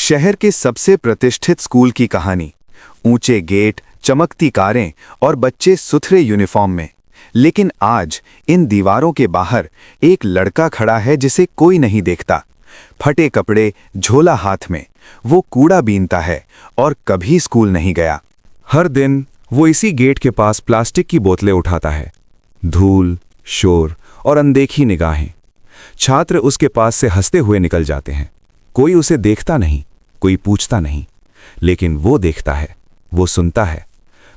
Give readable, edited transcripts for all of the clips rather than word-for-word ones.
शहर के सबसे प्रतिष्ठित स्कूल की कहानी। ऊंचे गेट, चमकती कारें और बच्चे सुथरे यूनिफॉर्म में। लेकिन आज इन दीवारों के बाहर एक लड़का खड़ा है जिसे कोई नहीं देखता। फटे कपड़े, झोला हाथ में, वो कूड़ा बीनता है और कभी स्कूल नहीं गया। हर दिन वो इसी गेट के पास प्लास्टिक की बोतलें उठाता है। धूल, शोर और अनदेखी निगाहें। छात्र उसके पास से हंसते हुए निकल जाते हैं। कोई उसे देखता नहीं, कोई पूछता नहीं, लेकिन वो देखता है, वो सुनता है,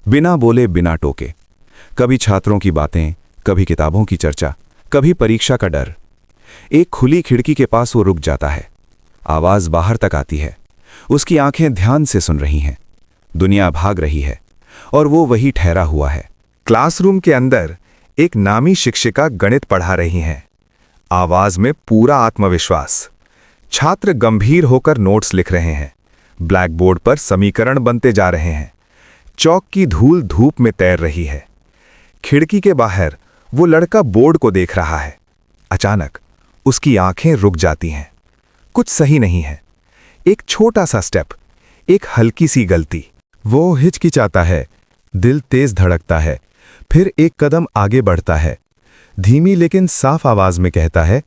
बिना बोले, बिना टोके। कभी छात्रों की बातें, कभी किताबों की चर्चा, कभी परीक्षा का डर। एक खुली खिड़की के पास वो रुक जाता है। आवाज बाहर तक आती है। उसकी आंखें ध्यान से सुन रही हैं। दुनिया भाग रही है और वो वही ठहरा हुआ है। क्लासरूम के अंदर एक नामी शिक्षिका गणित पढ़ा रही हैं। आवाज में पूरा आत्मविश्वास। छात्र गंभीर होकर नोट्स लिख रहे हैं। ब्लैक बोर्ड पर समीकरण बनते जा रहे हैं। चौक की धूल धूप में तैर रही है। खिड़की के बाहर वो लड़का बोर्ड को देख रहा है। अचानक उसकी आंखें रुक जाती हैं। कुछ सही नहीं है। एक छोटा सा स्टेप, एक हल्की सी गलती। वो हिचकिचाता है, दिल तेज धड़कता है, फिर एक कदम आगे बढ़ता है। धीमी लेकिन साफ आवाज में कहता है,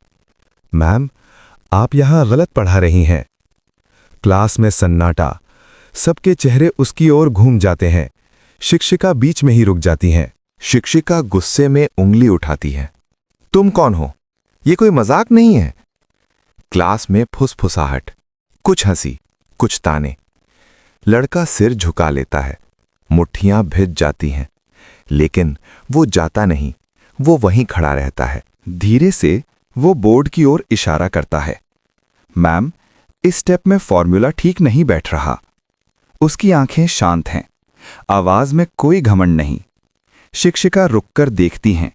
मैम, आप यहां गलत पढ़ा रही हैं। क्लास में सन्नाटा। सबके चेहरे उसकी ओर घूम जाते हैं। शिक्षिका बीच में ही रुक जाती हैं। शिक्षिका गुस्से में उंगली उठाती है। तुम कौन हो? ये कोई मजाक नहीं है। क्लास में फुसफुसाहट, कुछ हंसी, कुछ ताने। लड़का सिर झुका लेता है। मुट्ठियां भिज जाती हैं, लेकिन वो जाता नहीं। वो वहीं खड़ा रहता है। धीरे से वो बोर्ड की ओर इशारा करता है। मैम, इस स्टेप में फॉर्मूला ठीक नहीं बैठ रहा। उसकी आंखें शांत हैं। आवाज में कोई घमंड नहीं। शिक्षिका रुककर देखती हैं,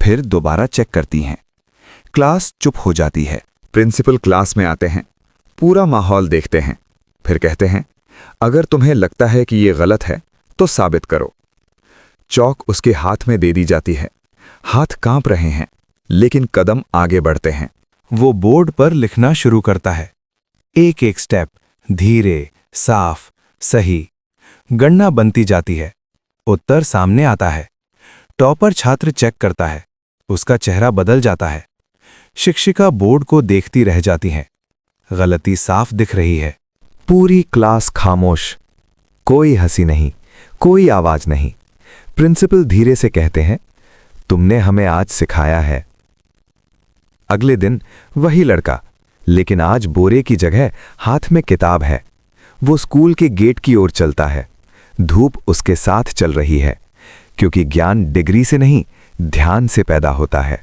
फिर दोबारा चेक करती हैं। क्लास चुप हो जाती है। प्रिंसिपल क्लास में आते हैं। पूरा माहौल देखते हैं, फिर कहते हैं, अगर तुम्हें लगता है कि ये गलत है तो साबित करो। चौक उसके हाथ में दे दी जाती है। हाथ कांप रहे हैं, लेकिन कदम आगे बढ़ते हैं। वो बोर्ड पर लिखना शुरू करता है। एक एक स्टेप, धीरे, साफ, सही। गणना बनती जाती है। उत्तर सामने आता है। टॉपर छात्र चेक करता है। उसका चेहरा बदल जाता है। शिक्षिका बोर्ड को देखती रह जाती है। गलती साफ दिख रही है। पूरी क्लास खामोश। कोई हंसी नहीं, कोई आवाज नहीं। प्रिंसिपल धीरे से कहते हैं, तुमने हमें आज सिखाया है। अगले दिन वही लड़का, लेकिन आज बोरे की जगह हाथ में किताब है। वो स्कूल के गेट की ओर चलता है। धूप उसके साथ चल रही है, क्योंकि ज्ञान डिग्री से नहीं, ध्यान से पैदा होता है।